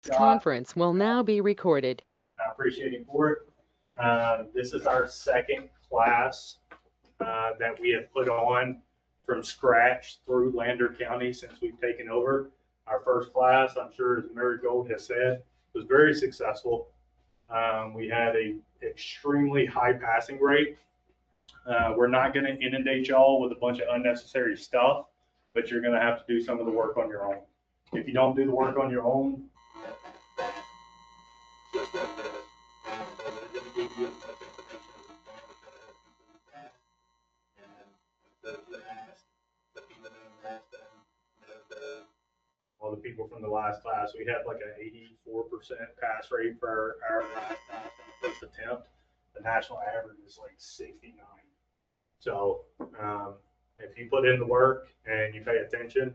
Scott. Conference will now be recorded. I appreciate him for it. This is our second class that we have put on from scratch through Lander County since we've taken over. Our first class, I'm sure, as Mary Gold has said, was very successful. We had a extremely high passing rate. We're not going to inundate y'all with a bunch of unnecessary stuff, but you're going to have to do some of the work on your own. If you don't do the work on your own, all the people from the last class, we had like an 84% pass rate for our last class in the first attempt. The national average is like 69. So if you put in the work and you pay attention,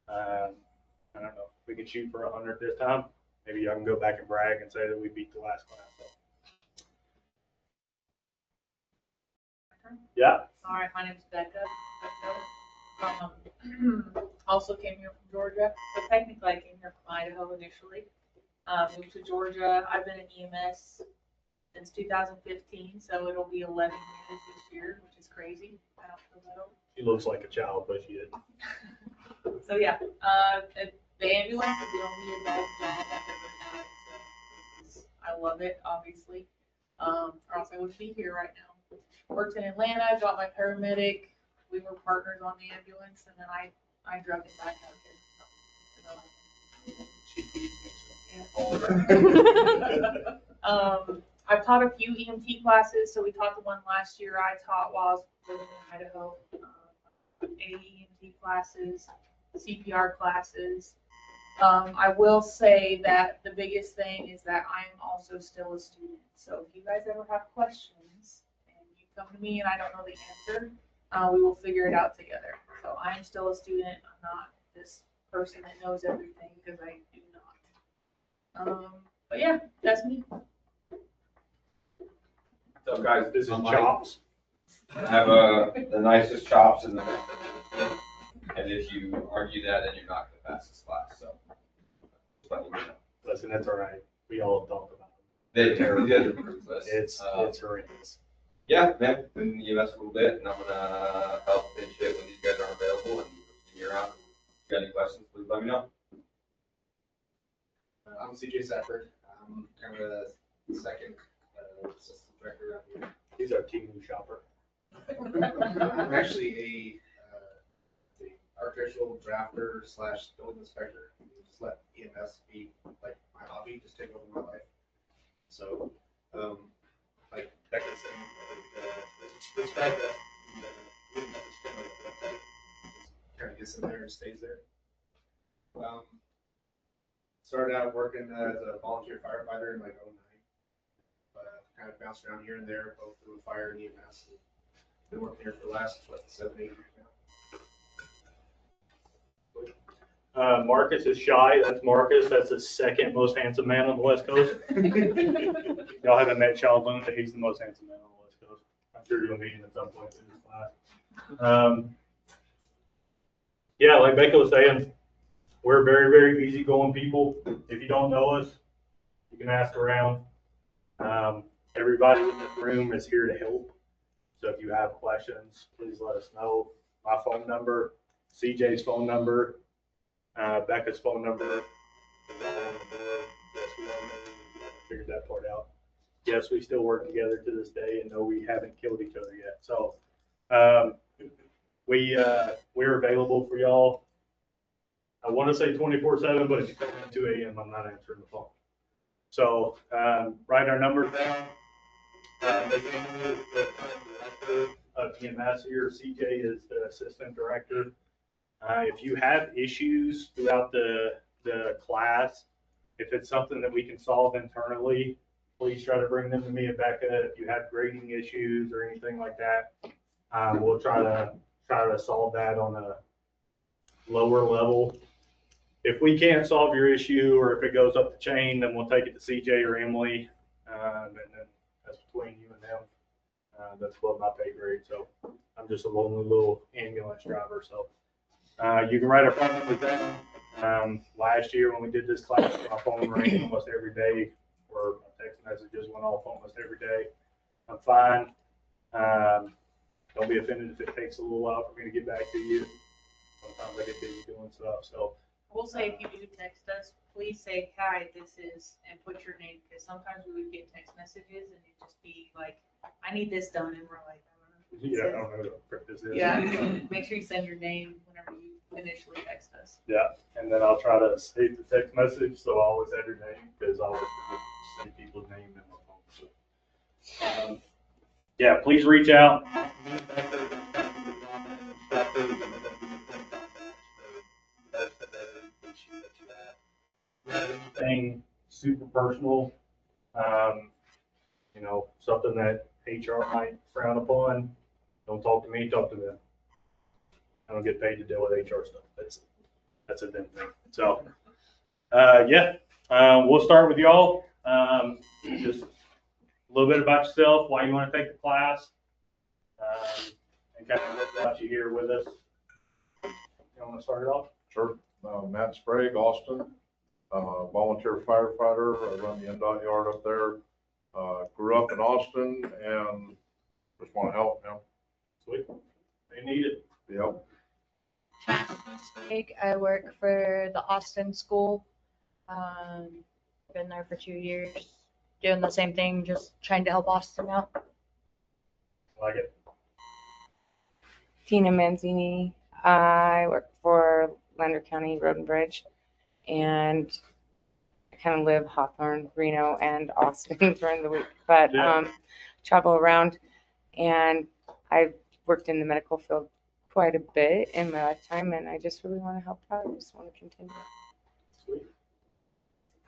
I don't know, we could shoot for 100 this time. Maybe I can go back and brag and say that we beat the last class. Yeah. All right, my name's Becca. Also came here from Georgia, but technically I came here from Idaho initially. Moved to Georgia. I've been in EMS since 2015, so it'll be 11 years this year, which is crazy. I don't feel that old. She looks like a child, but she isn't. So yeah, the ambulance is the only adult job I've ever had. So I love it, obviously. Or else I wouldn't be here right now. Worked in Atlanta, got my paramedic. We were partners on the ambulance, and then I drug it back out here. I've taught a few EMT classes. So we taught the one last year I taught while I was living in Idaho. AEMT classes, CPR classes. I will say that the biggest thing is that I'm also still a student. So if you guys ever have questions and you come to me and I don't know the answer, we will figure it out together. So I am still a student. I'm not this person that knows everything, because I do not. But yeah, that's me. So guys, this is Chops. I have the nicest chops in the world. And if you argue that, then you're not going to pass this class. So, just let you know. Listen, that's all right. We all talk about it. They did approve this. It's horrendous. Yeah, man, been in the US a little bit, and I'm gonna help pinch it when these guys aren't available and you're around. If you got any questions, please let me know. I'm CJ Safford. I'm kind of the second assistant director around here. He's our team shopper. I'm actually a architectural drafter / building inspector. Just let EMS be like my hobby, just take over my life. So, like Becca said, this fact that kind of gets in there and stays there. Started out working as a volunteer firefighter in like 09. Kind of bounced around here and there, both through fire and EMS. And been working here for the last 7, 8 years now. Marcus is shy. That's Marcus. That's the second most handsome man on the West Coast. Y'all haven't met Charles Boone, but he's the most handsome man on the West Coast. I'm sure you'll meet him at some point in this class. Yeah, like Becca was saying, we're very, very easygoing people. If you don't know us, you can ask around. Everybody in this room is here to help. So if you have questions, please let us know. My phone number, CJ's phone number, Becca's phone number. Figured that part out. Yes, we still work together to this day, and no, we haven't killed each other yet. So we're available for y'all. I want to say 24/7, but if you come at 2 a.m., I'm not answering the phone. So write our numbers down. EMS here, CJ is the assistant director. If you have issues throughout the class, if it's something that we can solve internally, please try to bring them to me and Becca. If you have grading issues or anything like that, we'll try to solve that on a lower level. If we can't solve your issue, or if it goes up the chain, then we'll take it to CJ or Emily, and then that's between you and them. That's above my pay grade, so I'm just a lonely little ambulance driver. So you can write our phone numbers down. Last year when we did this class, my phone rang almost every day, or text messages went off almost every day. I'm fine. Don't be offended if it takes a little while for me to get back to you. Sometimes I get busy doing stuff, so. I will say, if you do text us, please say, hi, this is, and put your name, because sometimes we would get text messages and it'd just be like, I need this done, and we're like, Yeah, I don't know who the frick this is. yeah, so make sure you send your name whenever you initially text us. Yeah, and then I'll try to save the text message, so I always have your name, because I always forget to say people's name in my phone. So, yeah, please reach out. Anything super personal, you know, something that HR might frown upon, don't talk to me, talk to them. I don't get paid to deal with HR stuff. That's a them thing. So, yeah, we'll start with y'all. Just a little bit about yourself, why you want to take the class, and kind of what brought you here with us. You want to start it off? Sure. Matt Sprague, Austin, volunteer firefighter. I run the NDOT yard up there. Grew up in Austin and just want to help, you know. Sweet. They need it. Yep. I work for the Austin School. Been there for 2 years, doing the same thing, just trying to help Austin out. Like it. Tina Manzini. I work for Lander County Road and Bridge, and I kind of live Hawthorne, Reno, and Austin during the week, but Yeah. travel around. And I've worked in the medical field quite a bit in my lifetime, and I just really want to help out. I just want to continue. Sweet.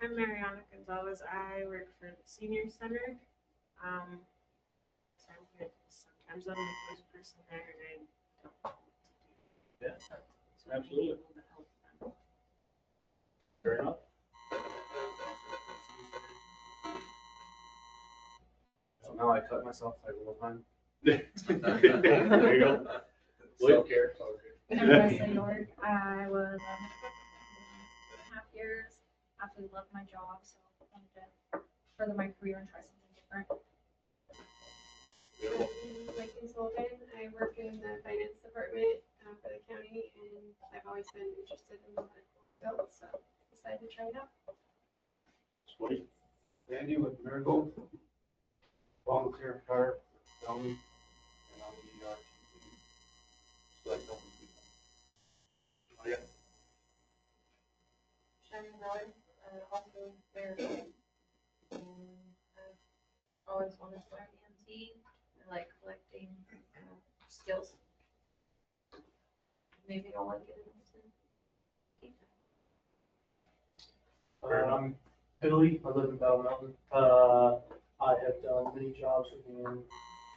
I'm Mariana Gonzalez. I work for the Senior Center. So I'm good. Sometimes I'm the first person there, and I don't. Yeah, absolutely. Fair enough. So now I cut myself like a little time. There you go. Self-care. I'm Leslie York. I was 2.5 years. Absolutely loved my job, so I wanted to further my career and try something different. Lincoln Sullivan. I work in the finance department for the county, and I've always been interested in the medical field, so decided to try it out. Sweet. Andy with Miracle, volunteer fire, and I'm the RTC. So I don't Shannon Miller, also very I've always wanted to learn EMT. I like collecting skills. Maybe I'll like it. I'm Billy. I live in Battle Mountain. I have done many jobs in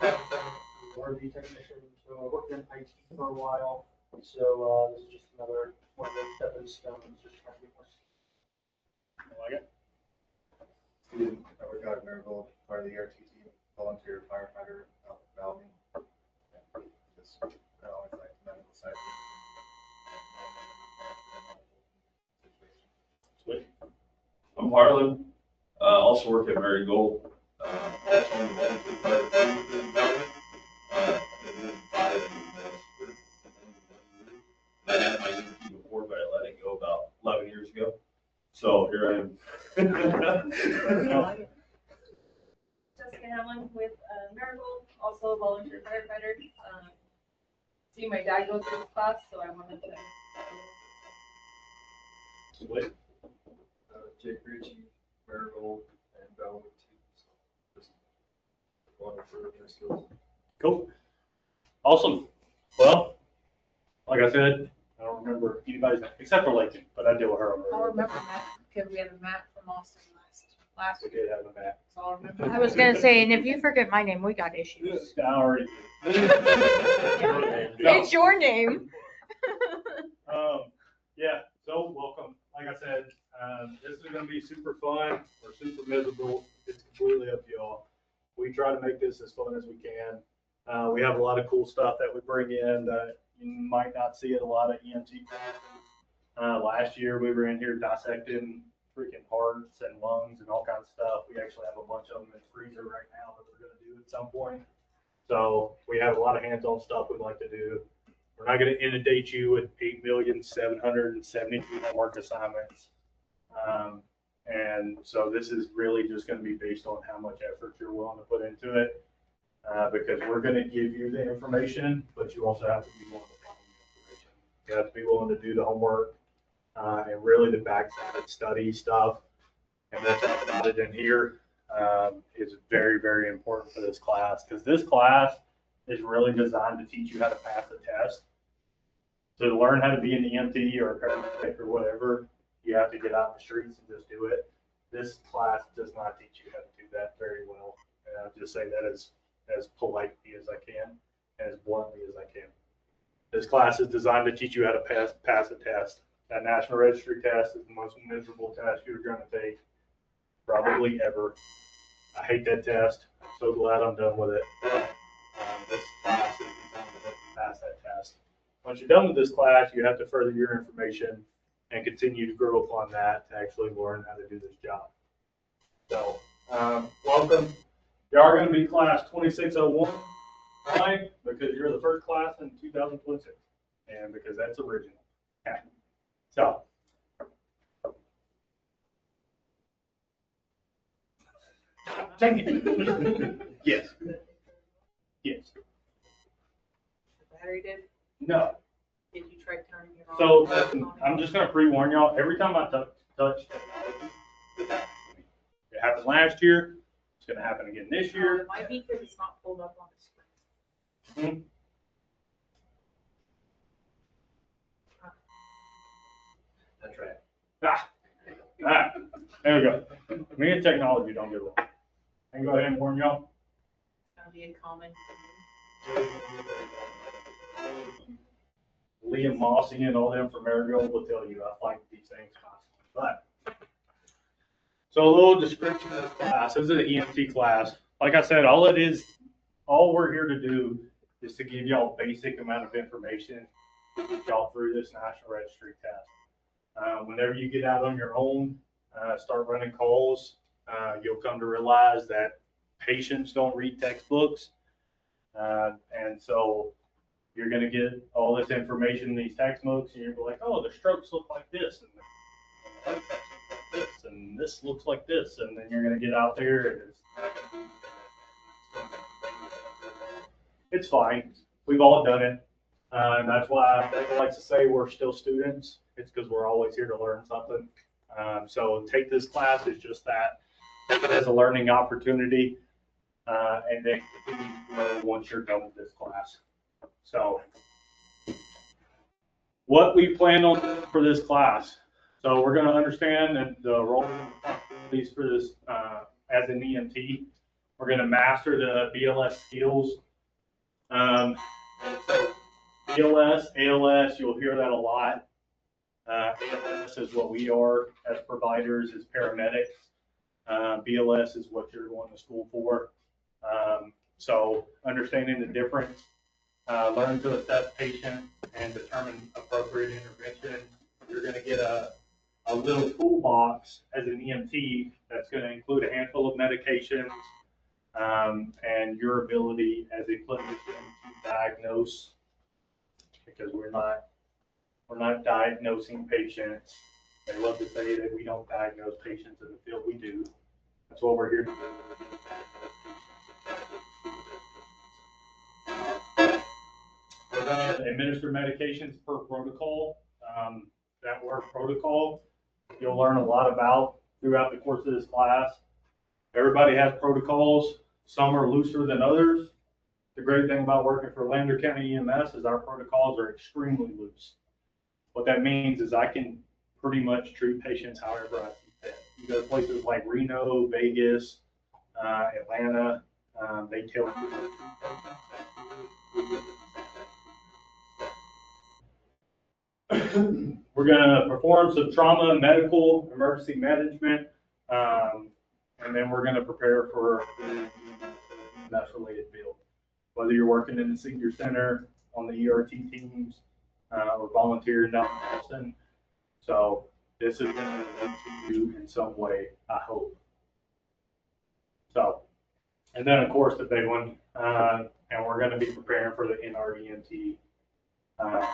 RV technician, so I worked in IT for a while. So this is just another one of those stepping stones, just trying to get more. I like it. Steven, I work out at Miracle, part of the RTC, volunteer firefighter out in Bellevue. Just, I always like the medical side. Sweet. I'm Harlan, also work at Marigold. I had my EMT before, but I let it go about 11 years ago. So here I am. Jessica Hamlin with Marigold, also a volunteer firefighter. See my dad go through this class, so I wanted to. Sweet. Jake Ritchie, Marigold, and Bellevue too. So just wanted for their skills. Cool. Awesome. Well, like I said, I don't remember anybody's name except for Lakin, but I deal with her. I'll remember Matt because we had a Matt from Austin last We week. did have a Matt. So I'll remember. I was gonna say, and if you forget my name, we got issues. I already. It's your name. Yeah, so welcome. Like I said, this is gonna be super fun or super miserable. It's completely up to y'all. We try to make this as fun as we can. We have a lot of cool stuff that we bring in that you might not see at a lot of EMT classes. Last year, we were in here dissecting freaking hearts and lungs and all kinds of stuff. We actually have a bunch of them in the freezer right now that we're gonna do at some point. So we have a lot of hands-on stuff we'd like to do. We're not gonna inundate you with 8,772,000 homework assignments. And so this is really just gonna be based on how much effort you're willing to put into it. Because we're gonna give you the information, but you also have to be willing to follow the information. You have to be willing to do the homework, and really the backside study stuff. And that's about it in here, is very, very important for this class, because this class is really designed to teach you how to pass the test. So to learn how to be an EMT or a paramedic or whatever, you have to get out in the streets and just do it. This class does not teach you how to do that very well. And I'll just say that as politely as I can, and as bluntly as I can. This class is designed to teach you how to pass a test. That National Registry test is the most miserable test you're going to take probably ever. I hate that test. I'm so glad I'm done with it. This class is designed to pass that test. Once you're done with this class, you have to further your information and continue to grow upon that to actually learn how to do this job. So, welcome. You are going to be class 2601. Why? Because you're the first class in 2026, and because that's original. Okay. So, dang it. Yes. Yes. The battery did? No. Did you try turning it on? So, listen, I'm just going to pre-warn y'all. Every time I touch technology, it happens to me. It happened last year. It's going to happen again this year. It might be because it's not pulled up on the screen. That's right. There we go. Me and technology don't get along. I can go ahead and warn y'all. It's gonna be a common. Liam Mossy and all them from Marigold will tell you I like these things constantly. But so a little description of this class. This is an EMT class. Like I said, all we're here to do is to give y'all a basic amount of information to get y'all through this National Registry test. Whenever you get out on your own, start running calls, you'll come to realize that patients don't read textbooks. And so you're going to get all this information in these textbooks, and you'll be like, oh, the strokes look like this, and the heart attacks look like this, and this looks like this. And then you're going to get out there, and it's fine. We've all done it. And that's why I like to say we're still students. It's because we're always here to learn something. So take this class as just that, as a learning opportunity, and then continue to learn once you're done with this class. So what we plan on for this class. So we're going to understand that the role and responsibilities for this as an EMT. We're going to master the BLS skills. BLS, ALS, you'll hear that a lot. ALS is what we are as providers, as paramedics. BLS is what you're going to school for. So understanding the difference, learn to assess patient and determine appropriate intervention. You're going to get a little toolbox as an EMT that's going to include a handful of medications, and your ability as a clinician to diagnose, because we're not diagnosing patients. They love to say that we don't diagnose patients in the field. We do. That's what we're here to do. We're going to administer medications per protocol. That word protocol, you'll learn a lot about throughout the course of this class. Everybody has protocols. Some are looser than others. The great thing about working for Lander County EMS is our protocols are extremely loose. What that means is I can pretty much treat patients however I see fit. You go to places like Reno, Vegas, Atlanta, they tell you. We're going to perform some trauma, medical, emergency management, and then we're going to prepare for the EMS-related field. Whether you're working in the senior center, on the ERT teams, or volunteering down in Austin, So this is going to help you in some way, I hope. So, and then of course the big one, and we're going to be preparing for the NREMT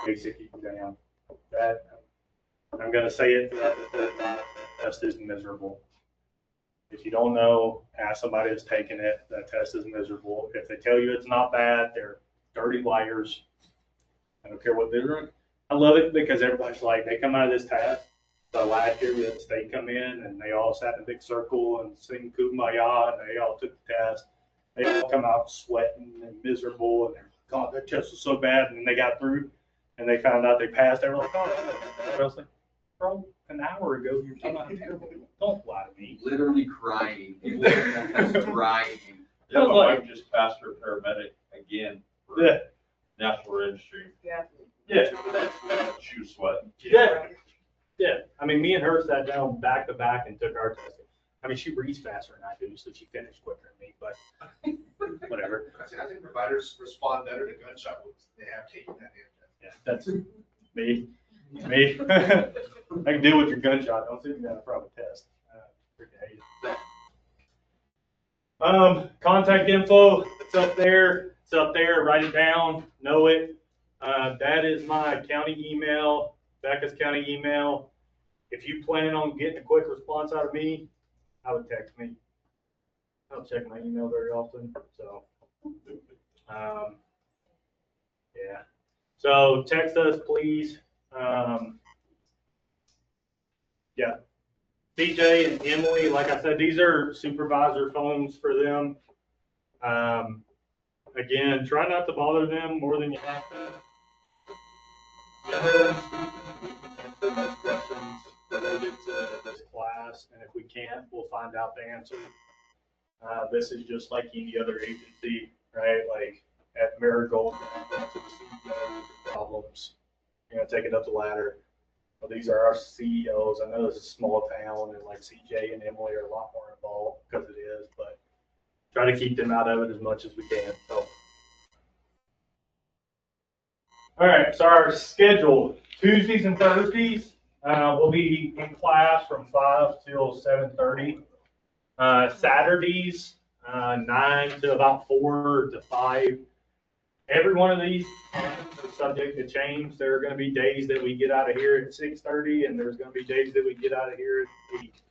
basic exam. That I'm going to say it, that test is miserable. If you don't know, ask somebody that's taken it. That test is miserable. If they tell you it's not bad, they're dirty liars. I don't care what they're doing. I love it because everybody's like, they come out of this test. So last year we had the state come in and they all sat in a big circle and sing Kumbaya and they all took the test. They all come out sweating and miserable and they're, God, that test was so bad. And then they got through and they found out they passed. They were like, oh, I was like, bro, an hour ago you were talking about how terrible. Don't lie to me. Literally crying. People were crying. Yeah, my wife just passed her paramedic again for Yeah. National Registry. Yeah. Yeah. She was sweating. Yeah. Yeah. I mean, me and her sat down back to back and took our test. I mean, she reads faster than I do, so she finished quicker than me, but whatever. I think providers respond better to gunshot wounds than they have taken that damn test. Yeah, that's me. Me. I can deal with your gunshot. Don't sit me down in front of a test. Freaking hate it. Contact info. It's up there. It's up there. Write it down. Know it. That is my county email, Becca's county email. If you plan on getting a quick response out of me, I would text me. I don't check my email very often, so yeah. So text us, please. Yeah. CJ and Emily, like I said, these are supervisor phones for them. Again, try not to bother them more than you have to. Questions related to this class, and if we can't, we'll find out the answer. This is just like any other agency, right? Like at Marigold, problems. You're gonna take it up the ladder. Well, these are our CEOs. I know this is a small town, and like CJ and Emily are a lot more involved because it is, but try to keep them out of it as much as we can. So, all right. So our schedule: Tuesdays and Thursdays, we'll be in class from 5 till 7:30. Saturdays, 9 to about 4 to 5. Every one of these is subject to change. There are going to be days that we get out of here at 6:30, and there's going to be days that we get out of here at 8.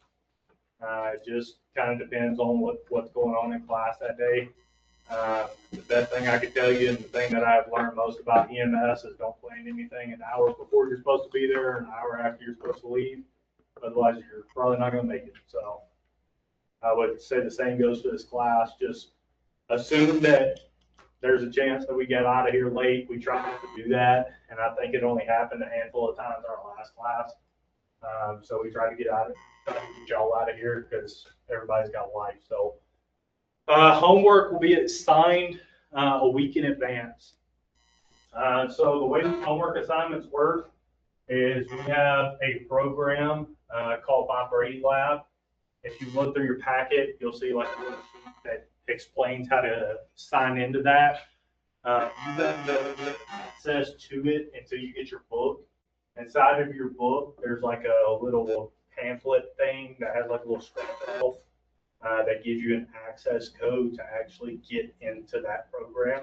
It just kind of depends on what's going on in class that day. The best thing I can tell you, and the thing that I've learned most about EMS, is don't plan anything an hour before you're supposed to be there, an hour after you're supposed to leave. Otherwise, you're probably not going to make it. So I would say the same goes for this class. Just assume that there's a chance that we get out of here late. We try not to do that, and I think it only happened a handful of times in our last class. So we try to get y'all out of here because everybody's got life. So homework will be assigned a week in advance. So the way homework assignments work is we have a program called My Brady Lab. If you look through your packet, you'll see like a little sheet that explains how to sign into that. You don't get access to it until you get your book. Inside of your book, there's like a little pamphlet thing that has like a little scratch off that gives you an access code to actually get into that program.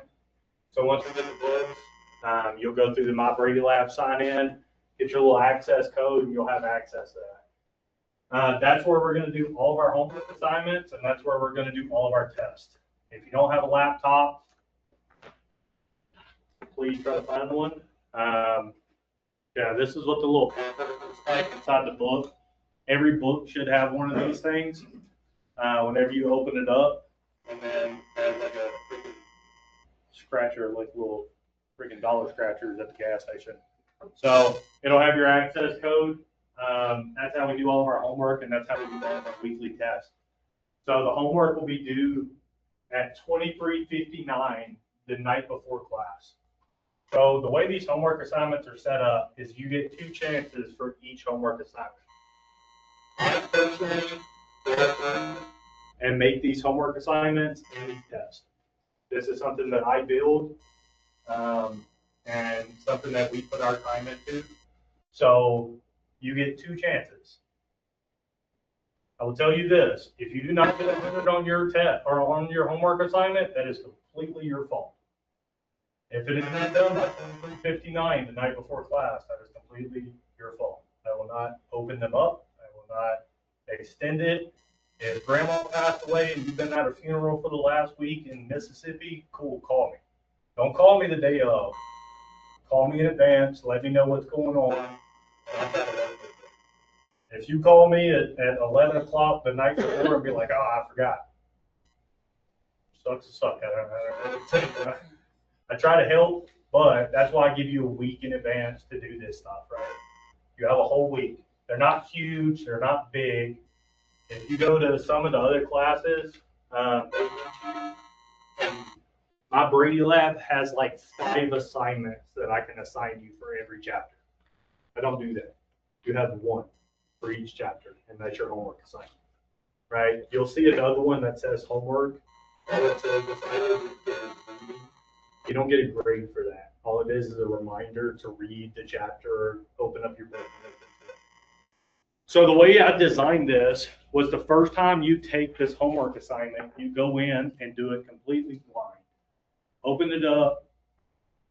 So once you get the books, you'll go through the My Brady Lab sign in, get your little access code, and you'll have access to that. That's where we're going to do all of our homework assignments, and that's where we're going to do all of our tests. If you don't have a laptop, please try to find one. Yeah, this is what the little pamphlet looks like inside the book. Every book should have one of these things. Whenever you open it up, and then has like a freaking scratcher, like little freaking dollar scratchers at the gas station. So it'll have your access code. That's how we do all of our homework, and that's how we do all of our weekly tests. So the homework will be due at 23:59 the night before class. So the way these homework assignments are set up is you get 2 chances for each homework assignment. And make these homework assignments and these tests. This is something that I build and something that we put our time into. So you get 2 chances. I will tell you this, if you do not get 100 on your test or on your homework assignment, that is completely your fault. If it is not done by 3:59 the night before class, that is completely your fault. I will not open them up. I will not extend it. If grandma passed away and you've been at a funeral for the last week in Mississippi, cool, call me. Don't call me the day of. Call me in advance, let me know what's going on. If you call me at 11 o'clock the night before and be like, oh, I forgot. Sucks to suck. I try to help, but that's why I give you a week in advance to do this stuff, right? You have a whole week. They're not huge, they're not big. If you go to some of the other classes, my Brady Lab has like 5 assignments that I can assign you for every chapter. I don't do that. You have 1 for each chapter, and that's your homework assignment, right? You'll see another one that says homework. You don't get a grade for that. All it is a reminder to read the chapter, open up your book. So the way I designed this was the first time you take this homework assignment, you go in and do it completely blind. Open it up,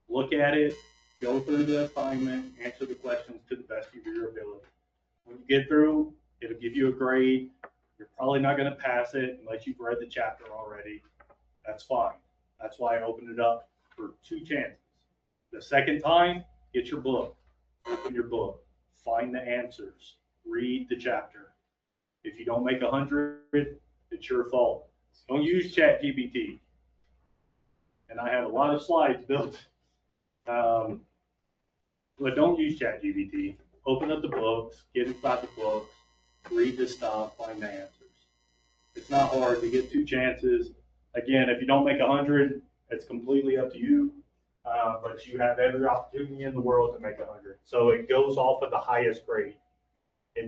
look at it, go through the assignment, answer the questions to the best of your ability. When you get through, it'll give you a grade. You're probably not going to pass it unless you've read the chapter already. That's fine. That's why I opened it up for 2 chances. The second time, get your book. Open your book. Find the answers. Read the chapter. If you don't make 100, it's your fault. Don't use ChatGPT. And I have a lot of slides built. But don't use ChatGPT. Open up the books, get inside the books, read the stuff, find the answers. It's not hard to get 2 chances. Again, if you don't make 100, it's completely up to you. But you have every opportunity in the world to make 100. So it goes off of the highest grade. It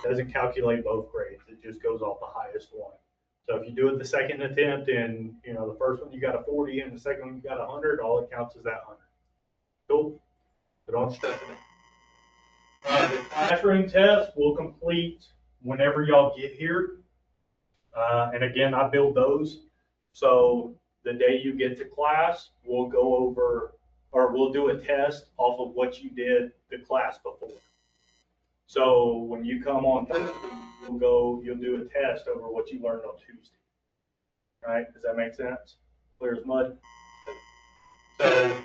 doesn't calculate both grades. It just goes off the highest one. So if you do it the second attempt and the first one you got a 40 and the second one you got 100, all it counts is that 100. Cool? So don't stress it. The classroom test will complete whenever y'all get here. And again, I build those. So the day you get to class, we'll go over, or we'll do a test off of what you did the class before. So when you come on Thursday, you'll do a test over what you learned on Tuesday. Right? Does that make sense? Clear as mud? So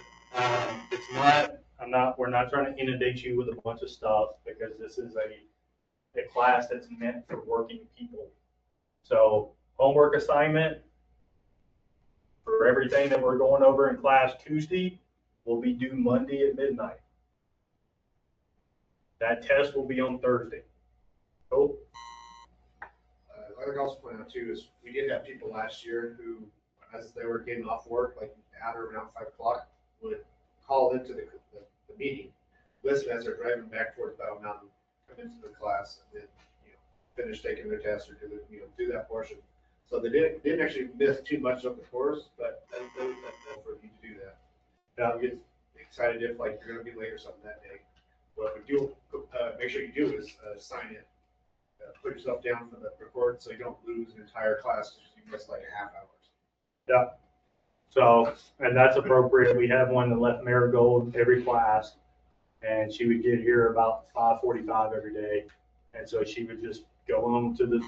we're not trying to inundate you with a bunch of stuff because this is a class that's meant for working people. So homework assignment for everything that we're going over in class Tuesday will be due Monday at midnight. That test will be on Thursday. Cool? I think also point out too is we did have people last year who, as they were getting off work, like at or around 5 o'clock, would call into the meeting, listen as they're driving back towards Battle Mountain, come into the class, and then finish taking their test or do that portion. So they didn't actually miss too much of the course, but that's really helpful for you to do that. Now get excited if like you're going to be late or something that day. What we do, make sure you do is sign it. Put yourself down for the record so you don't lose an entire class because you missed like a half hour. Yeah. So, and that's appropriate. We have one that left Marigold every class, and she would get here about 5:45 every day. And so she would just go home to the,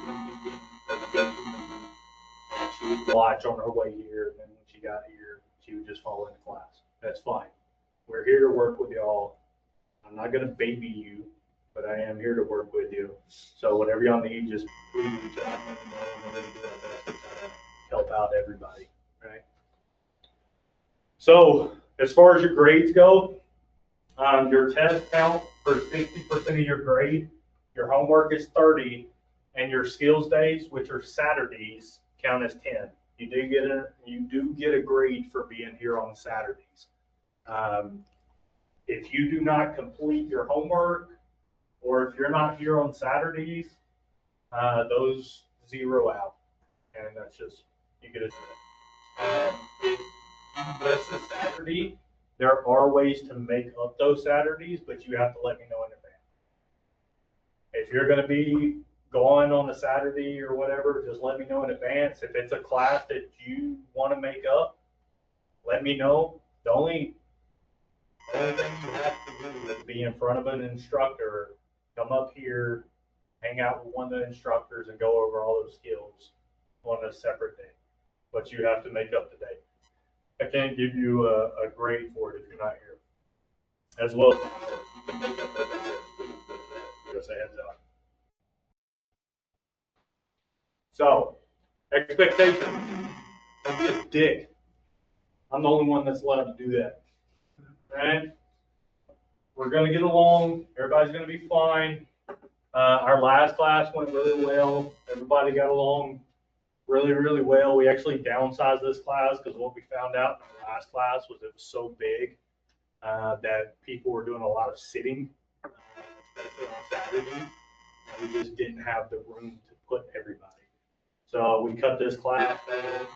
she would watch on her way here. And then when she got here, she would just follow into class. That's fine. We're here to work with y'all. I'm not going to baby you, but I am here to work with you. So whatever y'all need, just please reach out and let me know, and we're going to do our best to help out everybody, right? So as far as your grades go, your test count for 60% of your grade, your homework is 30, and your skills days, which are Saturdays, count as 10. You do get a grade for being here on Saturdays. If you do not complete your homework, or if you're not here on Saturdays, those zero out, and that's just, you get it. If you miss a Saturday, there are ways to make up those Saturdays, but you have to let me know in advance. If you're gonna be gone on a Saturday or whatever, just let me know in advance. If it's a class that you wanna make up, let me know. The only thing you have to do is be in front of an instructor, come up here, hang out with one of the instructors and go over all those skills on a separate day. But you have to make up the day. I can't give you a grade for it if you're not here. As well. Just a heads up. So, expectations. Don't be a dick. I'm the only one that's allowed to do that. Right? We're gonna get along. Everybody's gonna be fine. Our last class went really well. Everybody got along really, really well. We actually downsized this class because what we found out in the last class was it was so big that people were doing a lot of sitting, especially on Saturday. We just didn't have the room to put everybody. So we cut this class. I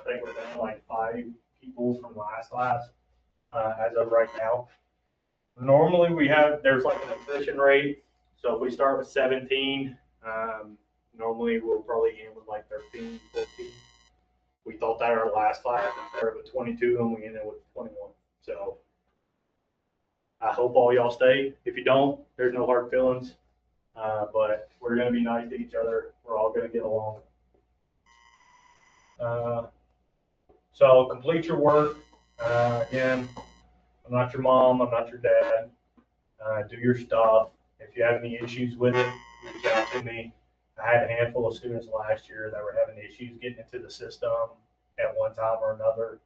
think we're down like 5 people from last class as of right now. Normally there's like an attrition rate. So if we start with 17, normally we'll probably end with like 13, 14. We thought that our last class we started with 22 and we ended with 21. So I hope all y'all stay. If you don't, there's no hard feelings. But we're going to be nice to each other. We're all going to get along. So complete your work. Again, I'm not your mom. I'm not your dad. Do your stuff. If you have any issues with it, reach out to me. I had a handful of students last year that were having issues getting into the system at one time or another.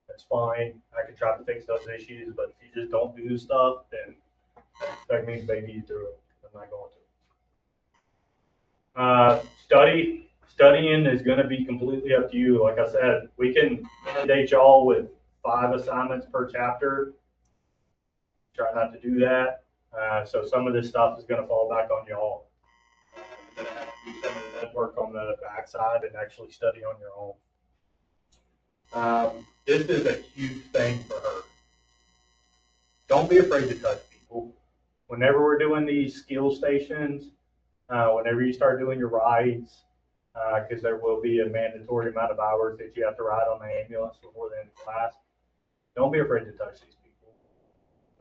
That's fine. I can try to fix those issues, but if you just don't do stuff, then expect me to baby you through it. I'm not going to. Studying is going to be completely up to you. Like I said, we can inundate y'all with 5 assignments per chapter. Try not to do that. So some of this stuff is going to fall back on y'all. You're going to have to do some of that work on the backside and actually study on your own. This is a huge thing for her. Don't be afraid to touch people. Whenever we're doing these skill stations, whenever you start doing your rides, because there will be a mandatory amount of hours that you have to ride on the ambulance before the end of class, don't be afraid to touch these people.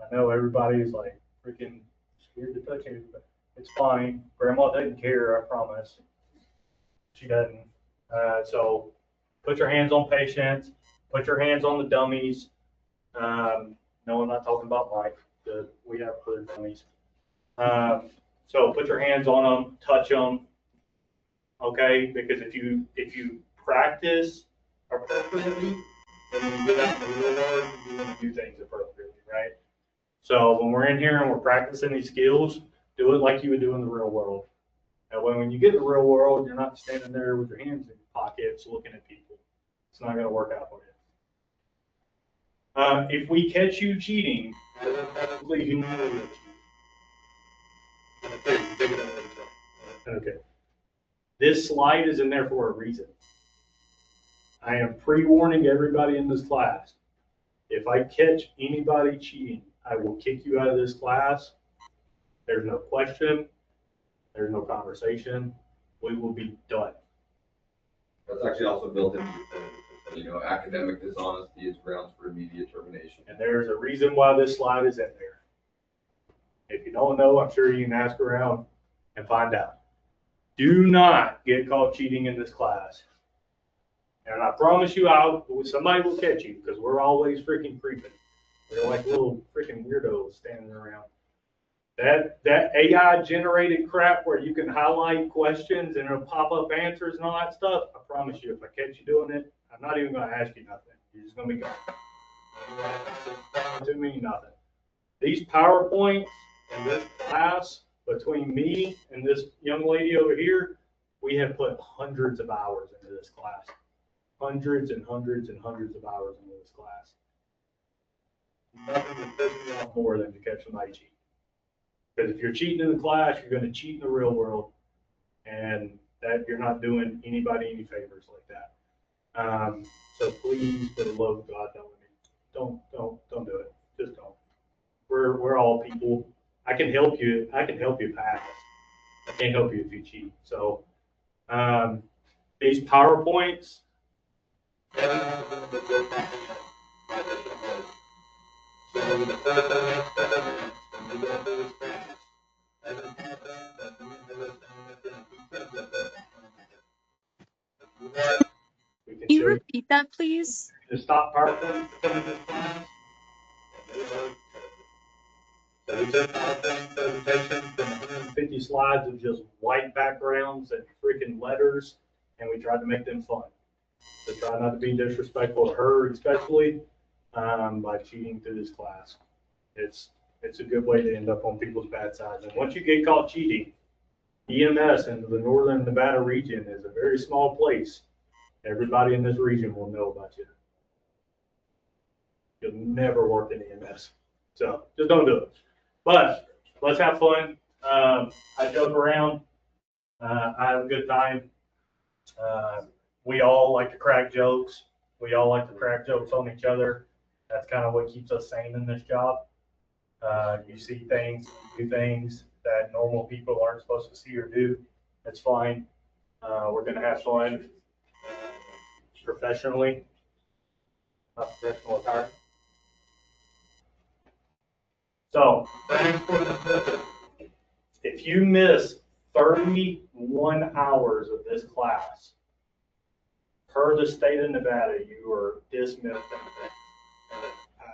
I know everybody's like freaking scared to touch you, but it's fine. Grandma doesn't care, I promise. She doesn't. So put your hands on patients, put your hands on the dummies. No, I'm not talking about Mike. We have other dummies. So put your hands on them, touch them. Okay, because if you practice appropriately, then when you get out in the real world, you want to do things appropriately, right? So when we're in here and we're practicing these skills, do it like you would do in the real world. That way, when you get in the real world, you're not standing there with your hands in your pockets looking at people. It's not going to work out for you. If we catch you cheating, we'll probably humiliate you. Okay. This slide is in there for a reason. I am pre-warning everybody in this class. If I catch anybody cheating, I will kick you out of this class. There's no question. There's no conversation. We will be done. That's actually also built into, academic dishonesty is grounds for immediate termination. And there's a reason why this slide is in there. If you don't know, I'm sure you can ask around and find out. Do not get caught cheating in this class. And I promise you, somebody will catch you because we're always freaking creeping. We're like little freaking weirdos standing around. That AI generated crap where you can highlight questions and it'll pop up answers and all that stuff. I promise you, if I catch you doing it, I'm not even going to ask you nothing. You're just going to be gone. To me, nothing. These PowerPoints in this class, between me and this young lady over here, we have put hundreds of hours into this class. Hundreds and hundreds and hundreds of hours into this class. Nothing would piss me off more than to catch somebody cheating. Because if you're cheating in the class, you're going to cheat in the real world, and that you're not doing anybody any favors like that. So please, for the love of God, don't do it. Just don't. We're all people. I can help you. I can help you pass. I can't help you if you cheat. So, these PowerPoints. We can Can you show you repeat that, please? the stop PowerPoint. So we took PowerPoint presentation from 150 slides of just white backgrounds and freaking letters, and we tried to make them fun. So try not to be disrespectful to her, especially by cheating through this class. It's a good way to end up on people's bad sides. And once you get caught cheating, EMS in the northern Nevada region is a very small place. Everybody in this region will know about you. You'll never work in EMS. So just don't do it. But let's have fun. I joke around. I have a good time. We all like to crack jokes. We all like to crack jokes on each other. That's kind of what keeps us sane in this job. You see things, do things that normal people aren't supposed to see or do. That's fine. We're going to have fun professionally. Not professional attire. So, if you miss 31 hours of this class, per the state of Nevada, you are dismissed.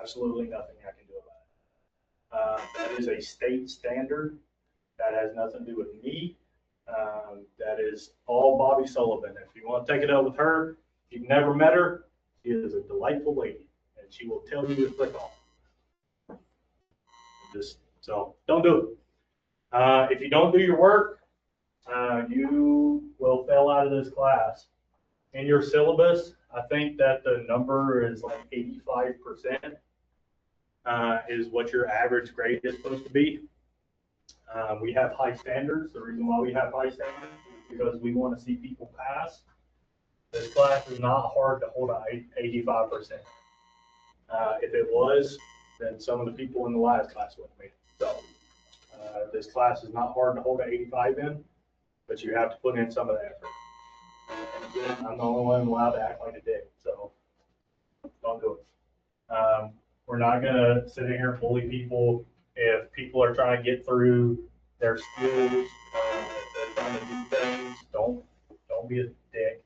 Absolutely nothing I can do about it. That is a state standard. That has nothing to do with me. That is all Bobby Sullivan. If you want to take it up with her, if you've never met her, she is a delightful lady, and she will tell you to frick off. So don't do it. If you don't do your work, you will fail out of this class. In your syllabus, I think that the number is like 85% is what your average grade is supposed to be. We have high standards. The reason why we have high standards is because we want to see people pass. This class is not hard to hold at 85%. If it was, then some of the people in the last class would have made it. So this class is not hard to hold at 85 in, but you have to put in some of the effort. I'm the only one allowed to act like a dick, so don't do it. We're not gonna sit in here and bully people. If people are trying to get through their skills, they're trying to do things, don't be a dick.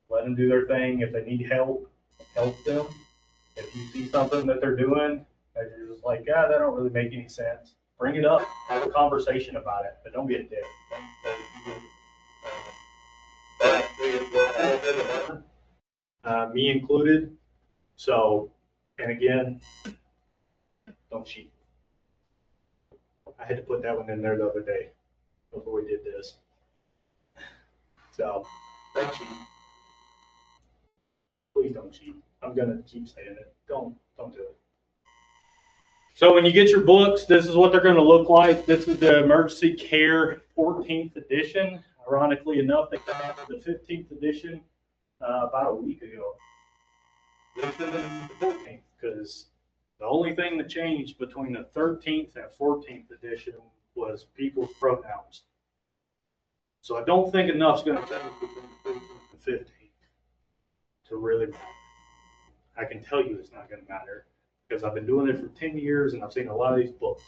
Let them do their thing. If they need help, help them. If you see something that they're doing and you're just like, yeah, that don't really make any sense, bring it up. Have a conversation about it, but don't be a dick. Me included. So, and again, don't cheat. I had to put that one in there the other day before we did this. So, don't cheat. Please don't cheat. I'm gonna keep saying it. Don't do it. So when you get your books, this is what they're going to look like. This is the Emergency Care 14th edition. Ironically enough, they came out with the 15th edition about a week ago. This is the 14th because the only thing that changed between the 13th and 14th edition was people's pronouns. So I don't think enough's going to change between the 13th and 15th to really matter. I can tell you it's not going to matter because I've been doing it for 10 years and I've seen a lot of these books.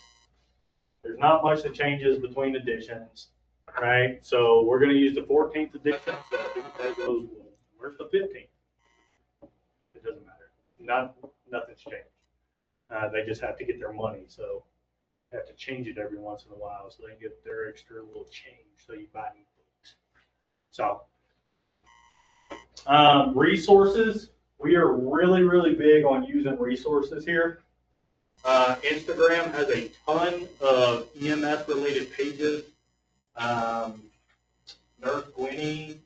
There's not much that changes between editions, right? So we're going to use the 14th edition. So where's the 15th? It doesn't matter. Nothing's changed. They just have to get their money, so they have to change it every once in a while so they can get their extra little change so you buy new books. So resources. We are really, really big on using resources here. Instagram has a ton of EMS related pages. Nurse Winnie.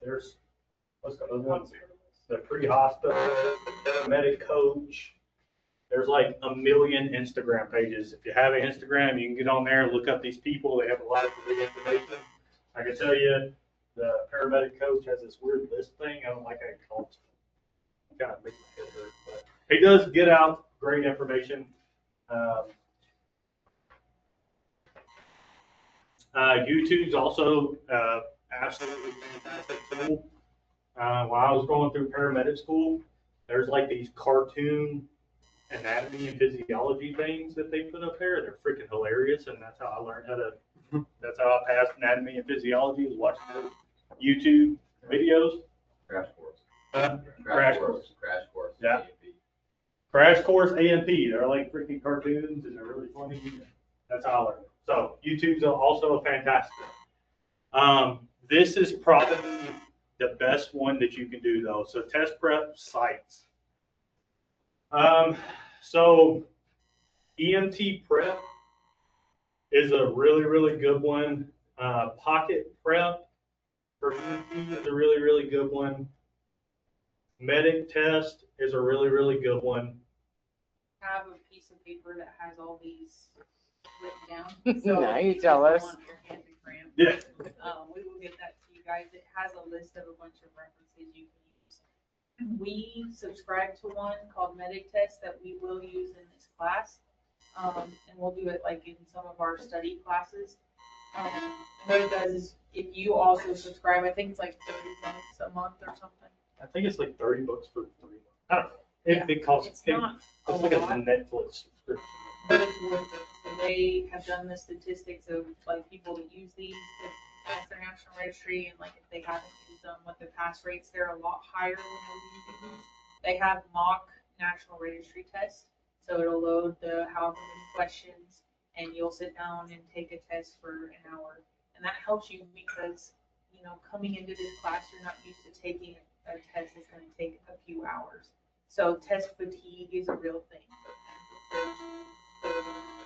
There's, what's the other one? The pre-hospital, paramedic coach. There's like a million Instagram pages. If you have an Instagram, you can get on there and look up these people. They have a lot of good information. I can tell you, the paramedic coach has this weird list thing. I don't like how it calls it. Kind of makes my head hurt. But he does get out great information. YouTube's also absolutely fantastic tool. While I was going through paramedic school, there's like these cartoon anatomy and physiology things that they put up there. They're freaking hilarious, and that's how I learned how to. That's how I passed anatomy and physiology, is watching those YouTube videos. Crash course. Crash course. Crash course. Yeah. A&P. Crash Course A&P. They're like freaking cartoons, and they're really funny. That's how I learned. So YouTube's also a fantastic. This is probably the best one that you can do though. So Test Prep Sites. So EMT Prep is a really, really good one. Pocket Prep for EMT is a really, really good one. Medic Test is a really, really good one. Have a piece of paper that has all these written down. So Now if you guys tell don't us. want your hand to cramp, Yeah. we will get that to you guys. It has a list of a bunch of references you can use. We subscribe to one called Medic Test that we will use in this class. And we'll do it like in some of our study classes. And what it does is if you also subscribe, I think it's like $30 a month or something. I think it's like $30 for 3 months. I don't know. It costs. It's not a It's like a lot. Netflix subscription. But it's worth it. So they have done the statistics of like people that use these to pass their national registry, and like if they haven't used them, what the pass rates, they're a lot higher than they're using. They have mock national registry tests, so it'll load the however many questions, and you'll sit down and take a test for an hour, and that helps you because coming into this class, you're not used to taking a test that's going to take a few hours. So test fatigue is a real thing.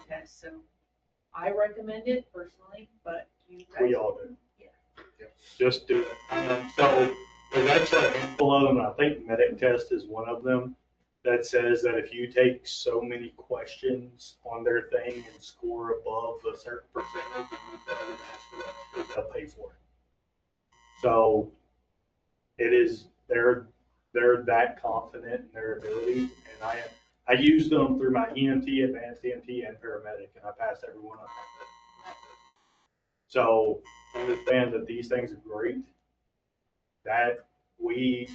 Test. So I recommend it personally, but you guys. We all do. Yeah. Just do it. So there's actually a handful of them. I think Medic Test is one of them that says that if you take so many questions on their thing and score above a certain percentage, they'll pay for it. So it is, they're that confident in their abilities, and I use them through my EMT, advanced EMT, and paramedic, and I pass every one of them. So understand that these things are great, that we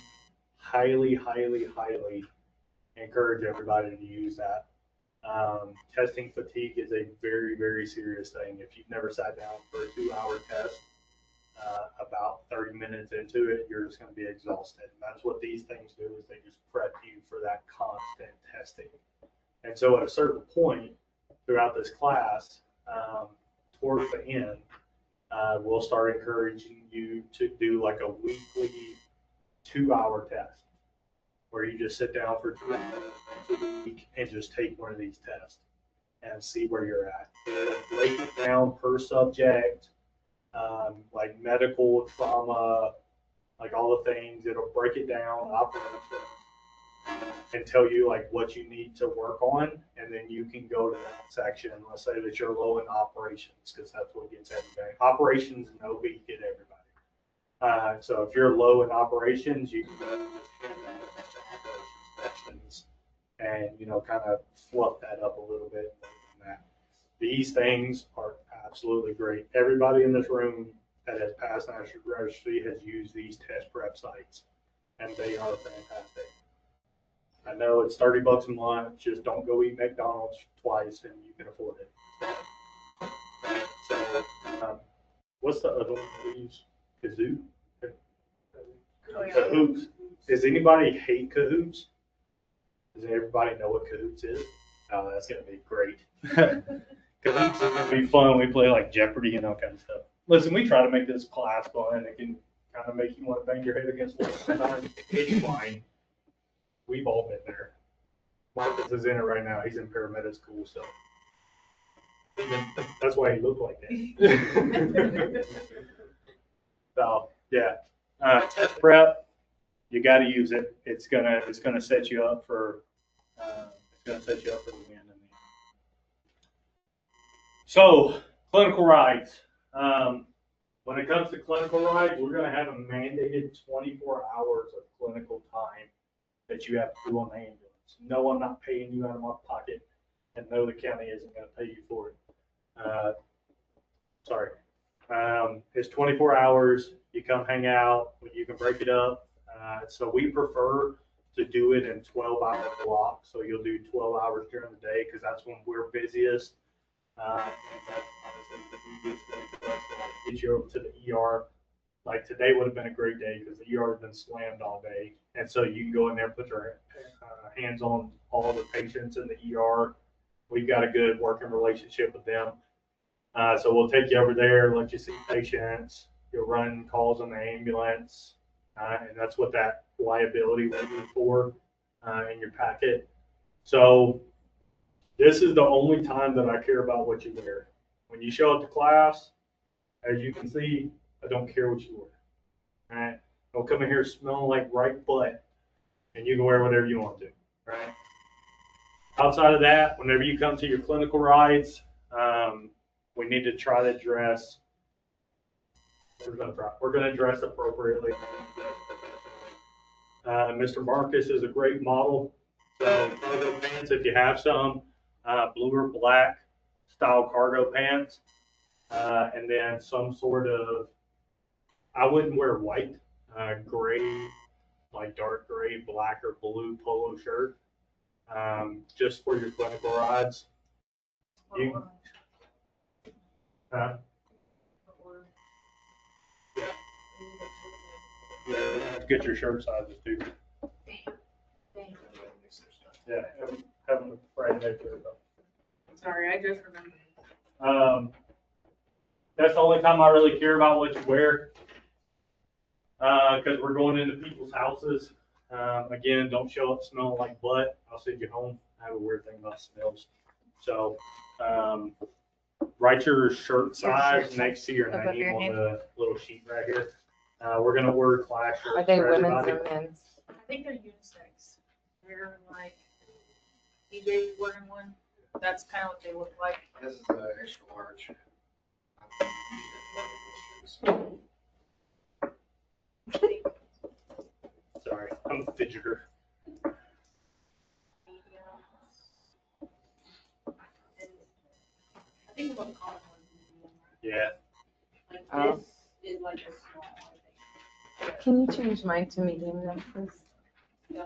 highly, highly, highly encourage everybody to use that. Testing fatigue is a very, very serious thing. If you've never sat down for a 2-hour test, about 30 minutes into it, you're just going to be exhausted. And that's what these things do, is they just prep you for that constant testing. And so at a certain point throughout this class, towards the end, we'll start encouraging you to do like a weekly 2-hour test where you just sit down for 2 hours a week and just take one of these tests and see where you're at. Break it down per subject. Like medical, trauma, like all the things. It'll break it down, and tell you like what you need to work on, and then you can go to that section. Let's say that you're low in operations, because that's what gets everybody. Operations and OB get everybody. So if you're low in operations, you can go to sections and kind of fluff that up a little bit. These things are absolutely great. Everybody in this room that has passed national registry has used these test prep sites, and they are fantastic. I know it's $30 a month. Just don't go eat McDonald's twice, and you can afford it. So, what's the other one we use? Kazoo? Oh, yeah. Kahoots. Does anybody hate Kahoots? Does everybody know what Kahoots is? Oh, that's gonna be great. Kahoots is gonna be fun. We play like Jeopardy and all kinds of stuff. Listen, we try to make this class fun. It can kind of make you want to bang your head against the wall sometimes. It's fine. We've all been there. Marcus is in it right now. He's in paramedic school, so that's why he looked like that. So yeah, test prep. You got to use it. It's gonna set you up for the win. In the end. So clinical rides. When it comes to clinical rides, we're going to have a mandated 24 hours of clinical time that you have to do on the ambulance. No, I'm not paying you out of my pocket, and no, the county isn't going to pay you for it. Sorry. It's 24 hours. You come hang out, you can break it up. So we prefer to do it in 12-hour blocks. So you'll do 12 hours during the day because that's when we're busiest. And that's honestly the easiest way for us to get you over to the ER. Like today would have been a great day because the ER has been slammed all day. And so you can go in there and put your hands on all the patients in the ER. We've got a good working relationship with them. So we'll take you over there, let you see patients. You'll run calls on the ambulance. And that's what that liability will be for in your packet. So this is the only time that I care about what you wear. When you show up to class, as you can see, I don't care what you wear. All right? Don't come in here smelling like right butt, and you can wear whatever you want to. Right? Outside of that, whenever you come to your clinical rides, we need to try to dress. We're going to dress appropriately. Mr. Marcus is a great model. So cargo pants, if you have some, blue or black style cargo pants, and then some sort of, I wouldn't wear white, gray, like dark gray, black or blue polo shirt, just for your clinical rides. You, get your shirt sizes too. Yeah, have them right there. Sorry, I just remembered. That's the only time I really care about what you wear. Because we're going into people's houses. Again, don't show up smelling like butt. I'll send you home. I have a weird thing about smells. So, write your shirt size next to your name on the little sheet right here. We're going to order class shirts. Are they for women's everybody. or men's? I think they're unisex. They're like, DJ's wearing one. That's kind of what they look like. This is extra large. Sorry, I'm a fidgeter. I think what color one. Yeah. Like Oh. this is like a small, I think. Can you change mine to medium then, please? Yeah.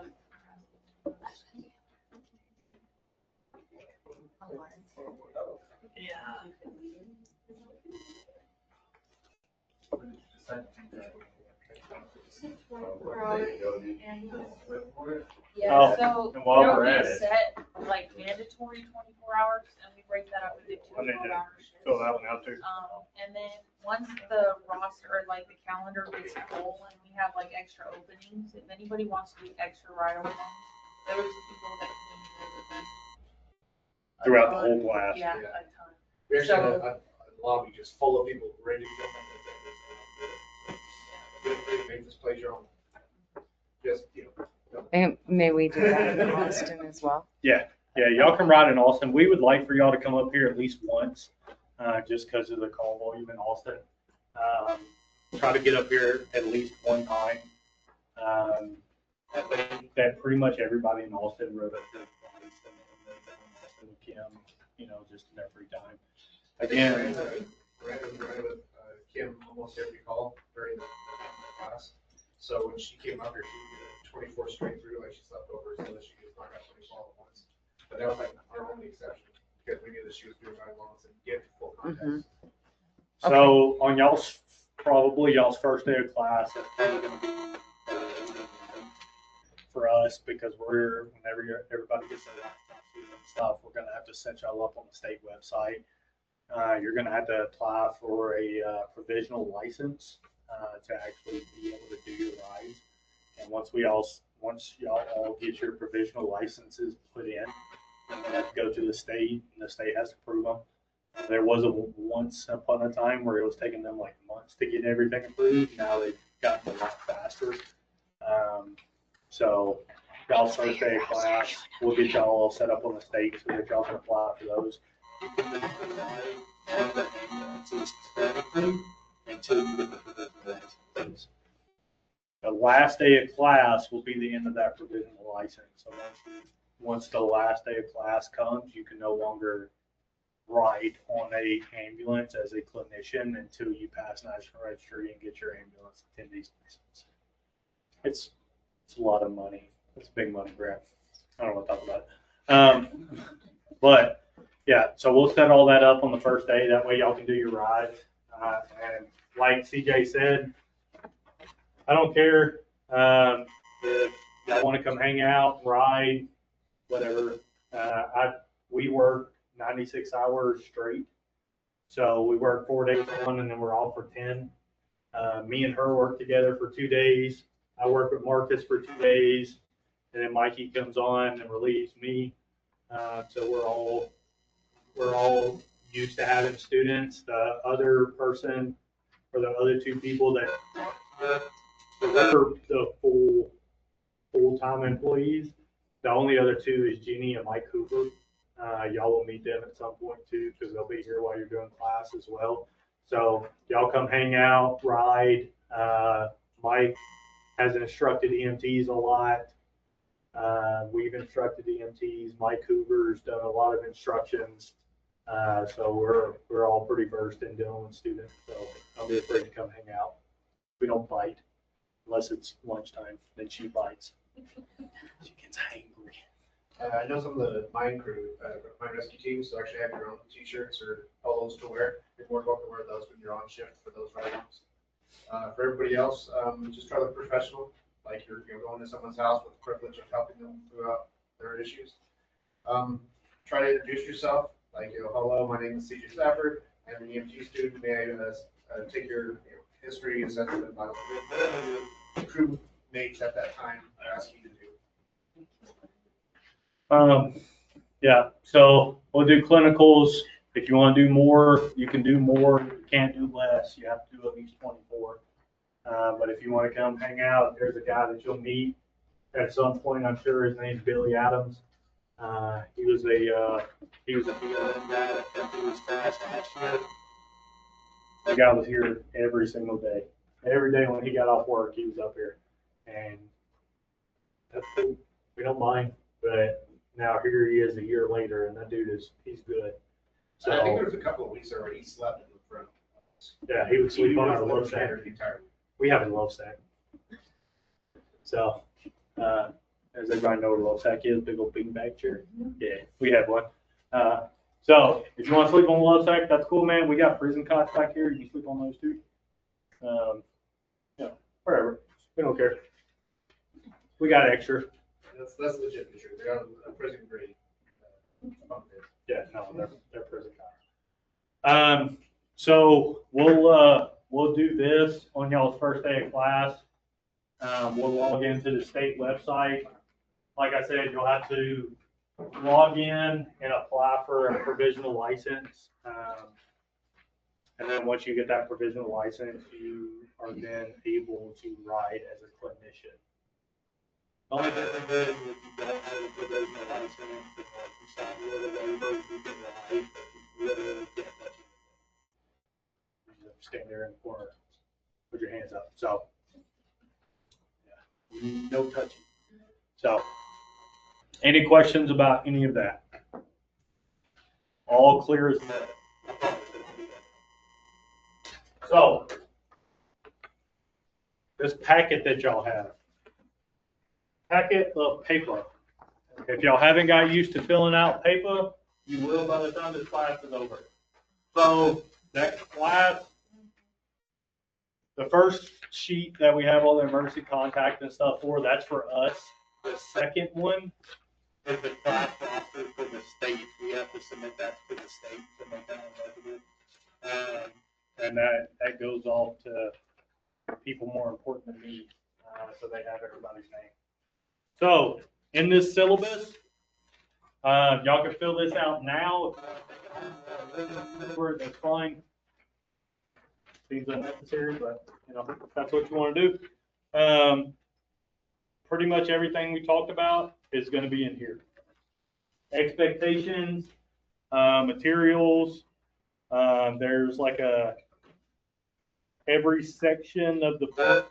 Yeah, Oh, so and while there we're will at be a it- set, like mandatory 24 hours, and we break that up into I need 12 to hours. fill that one out too. And then once the roster or like the calendar gets full and we have like extra openings, if anybody wants to do extra ride alongs, there's people that can do Throughout the whole class. Yeah, Yeah. a ton. We actually had So- a lobby just full of people ready to go. Make this place your own. Just, And may we do that in Austin as well? Yeah, y'all can ride in Austin. We would like for y'all to come up here at least once, just because of the call volume in Austin. Try to get up here at least one time. That pretty much everybody in Austin rode up here twice, and Kim, just in their free time. Again, Ran with Kim almost every call during the class. So when she came up here, she did 24 straight through, like she slept over, so that she could knock out 24 at once. But that was like our only exception, because we knew that she was doing ride alongs and get full context. so on y'all's first day of class, it's probably gonna be for us because whenever everybody gets their laptops and stuff, we're gonna have to set y'all up on the state website. You're gonna have to apply for a provisional license to actually be able to do your rides. And once y'all all get your provisional licenses put in, you have to go to the state, and the state has to prove them. There was once upon a time where it was taking them like months to get everything approved. Now they've gotten a lot faster. So y'all's first day of class, we'll get y'all all set up on the state so that y'all can apply for those. The last day of class will be the end of that provisional license. So once the last day of class comes, you can no longer ride on a ambulance as a clinician until you pass national registry and get your ambulance attendee's license. It's a lot of money. It's a big money grab. I don't want to talk about it. But yeah, so we'll set all that up on the first day. That way y'all can do your rides. And like CJ said, I don't care if y'all want to come hang out, ride, whatever. We work 96 hours straight. So we work 4 days on and then we're off for 10. Me and her work together for 2 days. I work with Marcus for 2 days. And then Mikey comes on and relieves me. So we're all used to having students. The other person or the other two people that are the full-time employees, the only other two is Jeannie and Mike Cooper. Y'all will meet them at some point too, because they'll be here while you're doing class as well. So y'all come hang out, ride. Mike has instructed EMTs a lot. We've instructed EMTs. Mike Hoover's done a lot of instructions. So we're all pretty versed in dealing with students. So don't be afraid to come hang out. We don't bite unless it's lunchtime. Then she bites. She gets angry. I know some of mine crew, mine rescue teams, so actually have your own t-shirts or polos to wear. You're more welcome to wear those when you're on shift for those ride-ons. For everybody else, just try to look professional, like you're going to someone's house with the privilege of helping them throughout their issues. Try to introduce yourself, like, hello, my name is CJ Stafford. I'm an EMT student. May I take your history and sense of my crew mates at that time ask you to do. Yeah, so we'll do clinicals. If you want to do more, you can do more. You can't do less. You have to do at least 24. But if you want to come hang out, there's a guy that you'll meet at some point. I'm sure his name's Billy Adams. He was a BLM guy. He was fast last year. The guy was here every single day. Every day when he got off work, he was up here, and that's cool. We don't mind, but now here he is a year later, and that dude he's good. So I think there was a couple of weeks already he slept in the front. Yeah, he would sleep on our love sack. We have a love sack. So, as everybody knows what a love sack is, big old beanbag chair. Yeah, we have one. So if you want to sleep on the love sack, that's cool, man. We got prison cots back here. You can sleep on those too. Wherever. We don't care. We got extra. That's legit for sure. They're on a prison grade. Yeah, no, they're prison cops. So we'll do this on y'all's first day of class. We'll log into the state website. Like I said, you'll have to log in and apply for a provisional license. And then once you get that provisional license, you are then able to ride as a clinician. The only difference is if you don't have a provisional license, and you sign a little waiver, you can ride, but you literally can't touch it. You stand there in the corner, put your hands up. So, yeah, no touching. So, any questions about any of that? All clear as mud. So, this packet that y'all have, packet of paper. If y'all haven't got used to filling out paper, you will by the time this class is over. So, that class, the first sheet that we have all the emergency contact and stuff for, that's for us. The second one is the class roster for the state. We have to submit that to the state to make that eligible. And that goes off to people more important than me, so they have everybody's name. So in this syllabus, y'all can fill this out now. That's fine. Seems unnecessary, but if that's what you want to do. Pretty much everything we talked about is going to be in here. Expectations, materials. There's like every section of the book.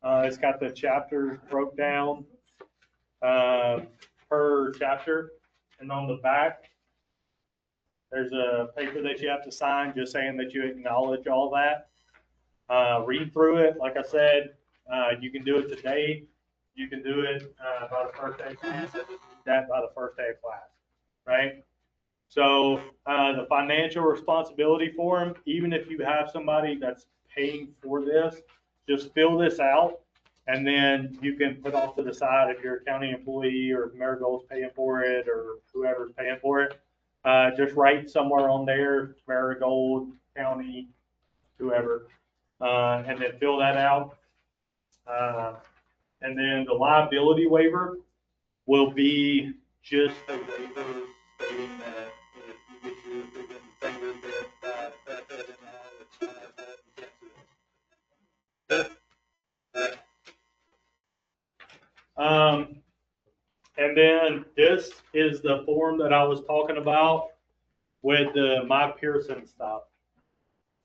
It's got the chapters broke down per chapter, and on the back There's a paper that you have to sign just saying that you acknowledge all that. Read through it. Like I said, you can do it today. You can do it by the first day of class. That by the first day of class, right? So the financial responsibility for them, even if you have somebody that's paying for this, just fill this out, and then you can put off to the side if you're a county employee or if Marigold's paying for it or whoever's paying for it. Just write somewhere on there, Marigold, county, whoever, and then fill that out. And then the liability waiver will be just a waiver stating that if you get your finger bit, and then this is the form that I was talking about with the My Pearson stuff.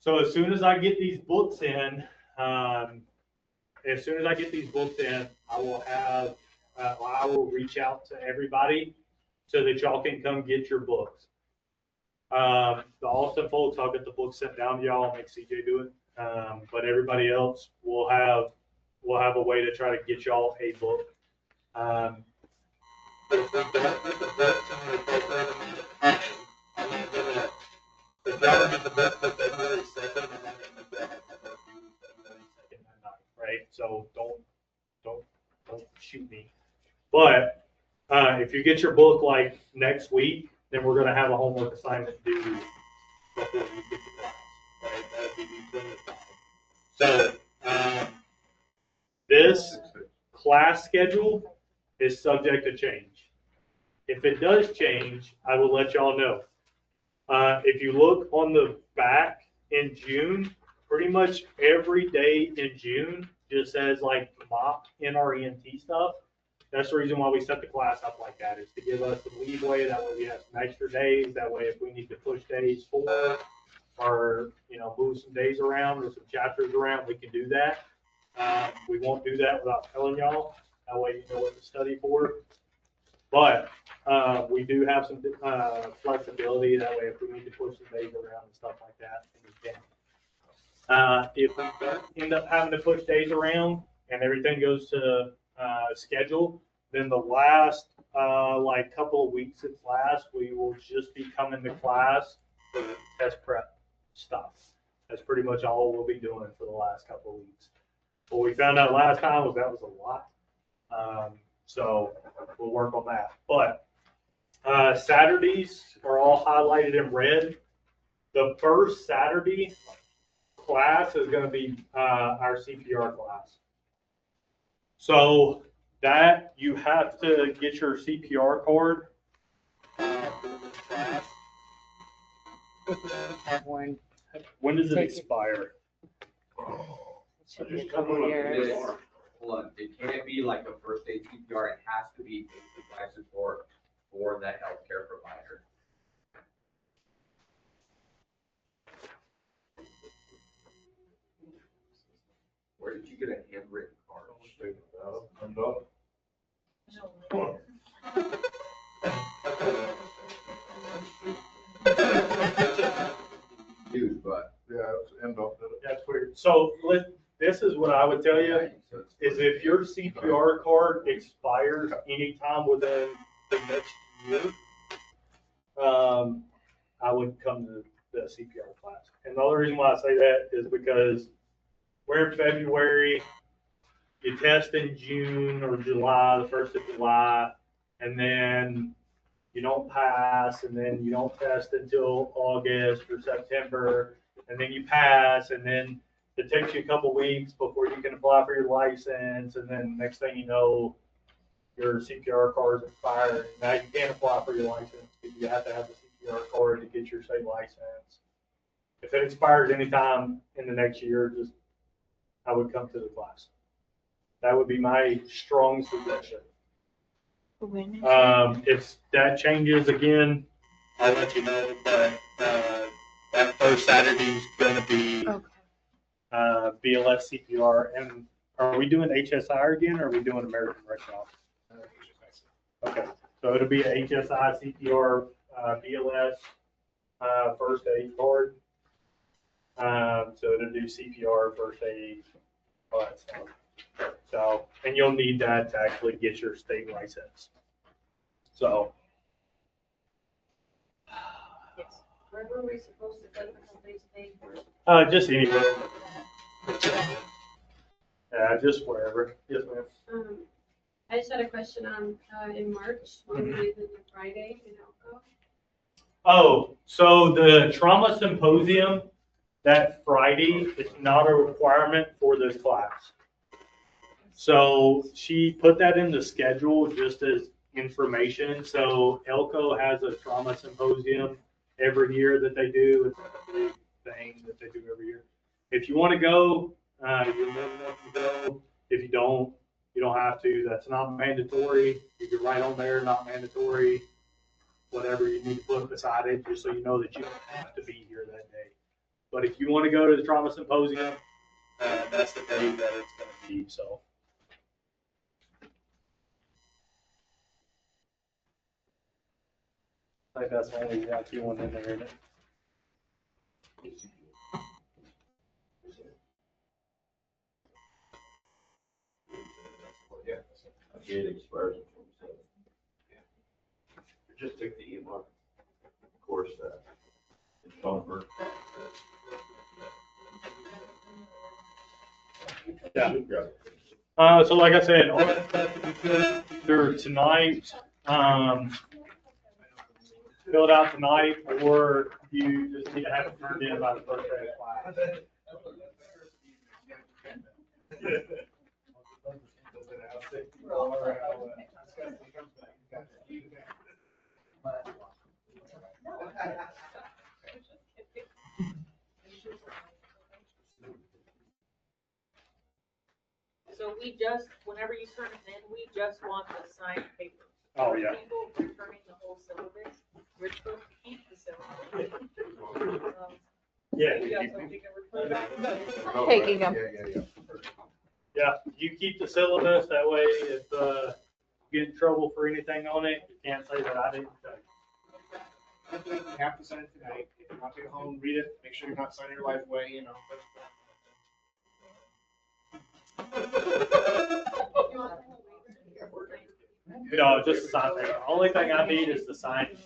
So as soon as I get these books in, I will have, I will reach out to everybody so that y'all can come get your books. The Austin folks, I'll get the books sent down to y'all, make CJ do it. But everybody else will have a way to try to get y'all a book. Right? So don't shoot me. But if you get your book like next week, then we're gonna have a homework assignment due before you get to class. Right? That'll give you plenty of time. So this class schedule is subject to change. If it does change, I will let y'all know. If you look on the back in June, pretty much every day in June just says like MOP NRENT stuff. That's the reason why we set the class up like that, is to give us some leeway. That way we have some extra days. That way if we need to push days forward or, move some days around or some chapters around, we can do that. We won't do that without telling y'all. That way you know what to study for. But we do have some flexibility. That way if we need to push some days around and stuff like that, we can. If we don't end up having to push days around and everything goes to schedule, then the last couple of weeks of class, we will just be coming to class for test prep stuff. That's pretty much all we'll be doing for the last couple of weeks. What we found out last time was that was a lot. So we'll work on that. But Saturdays are all highlighted in red. The first Saturday class is going to be our CPR class. So that you have to get your CPR card. Have one. When does it expire? It should be a couple years. Hold on, it can't be like a first aid CPR, it has to be a license for that healthcare provider. Where did you get a handwritten card? I'm done. Dude, but. Yeah, it's end of it. That's weird. So this is what I would tell you, is if your CPR card expires anytime within the next year, I would come to the CPR class. And the other reason why I say that is because we're in February, you test in June or July, the 1st of July, and then you don't pass, and then you don't test until August or September, and then you pass, and then it takes you a couple weeks before you can apply for your license, and then next thing you know, your CPR card is expired. Now you can't apply for your license because you have to have the CPR card to get your state license. If it expires anytime in the next year, I would come to the class. That would be my strong suggestion. If that changes again, I'll let you know, but that first Saturday is going to be BLS CPR. And are we doing HSI again, or are we doing American Red Cross? Okay, so it'll be a HSI CPR BLS first aid card. So to do CPR, first aid, all that stuff. So, and you'll need that to actually get your state license. So, Yes. Where were we supposed to go for somebody's pay for? just anywhere. Yeah, just wherever. Yes, ma'am. I just had a question on, in March, when we did the Friday in Elko. Oh, so the trauma symposium that Friday is not a requirement for this class. So she put that in the schedule just as information. So Elko has a trauma symposium every year that they do. It's a big thing that they do every year. If you want to go, you're more than welcome to go. If you don't have to. That's not mandatory. You can write on there, not mandatory. Whatever you need to put beside it, just so you know that you don't have to be here that day. But if you want to go to the trauma symposium, that's the day that it's going to be. So. I think that's the only key one in there, isn't it? Gate expires in 27. Just took the EMR course that in Schaumburg. Yeah. So like I said, all that stuff either tonight, fill it out tonight, or you just need to have it turned in by the first day of class. So we just, whenever you turn it in, we just want the signed paper. Oh, yeah. People returning the whole syllabus, we're supposed to keep the syllabus. Yeah. You got something to report back? Taking them. Yeah, you keep the syllabus, that way if you get in trouble for anything on it, you can't say that I didn't tell you. You have to sign it tonight. If you want to take it home, read it, make sure you're not signing your life away, you know. No, just the sign paper. Only thing I need is the sign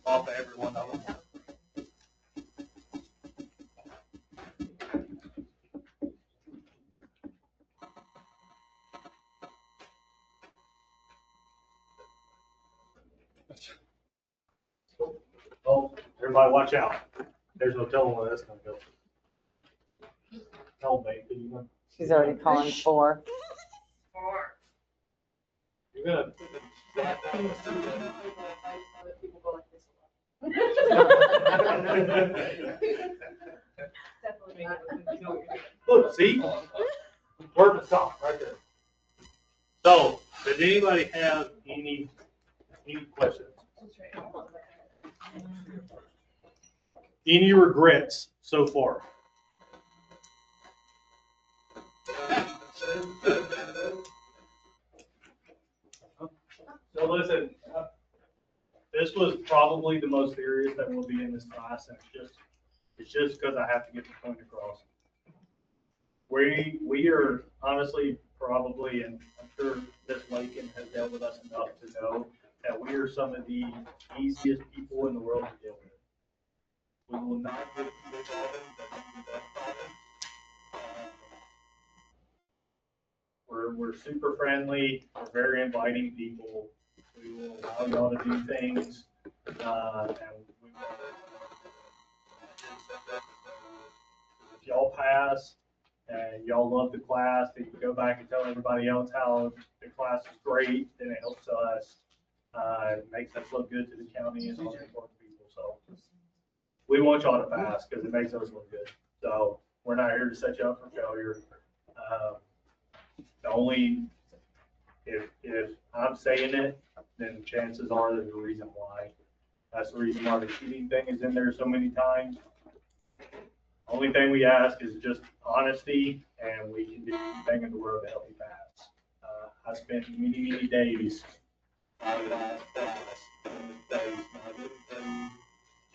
off of every one of them. Oh, everybody watch out. There's no telling where that's gonna go. Tell me, you know. She's already calling 4. You're gonna. Look, see? Where to stop, right there. So, does anybody have any questions? Any regrets so far? So listen, this was probably the most serious that will be in this class, and it's just because I have to get the point across. We are honestly probably, and I'm sure Ms. Lakin has dealt with us enough to know that we are some of the easiest people in the world to deal with. We will not get involved. We're super friendly. We're very inviting people. We will allow y'all to do things. If y'all pass and y'all love the class, then you go back and tell everybody else how the class is great, then it helps us. It makes us look good to the county and other important people. So we want y'all to pass because it makes us look good. So we're not here to set you up for failure. The only, if I'm saying it, then chances are there's a reason why. That's the reason why the cheating thing is in there so many times. Only thing we ask is just honesty, and we can do anything in the world to help you pass. I spent many days on the last class,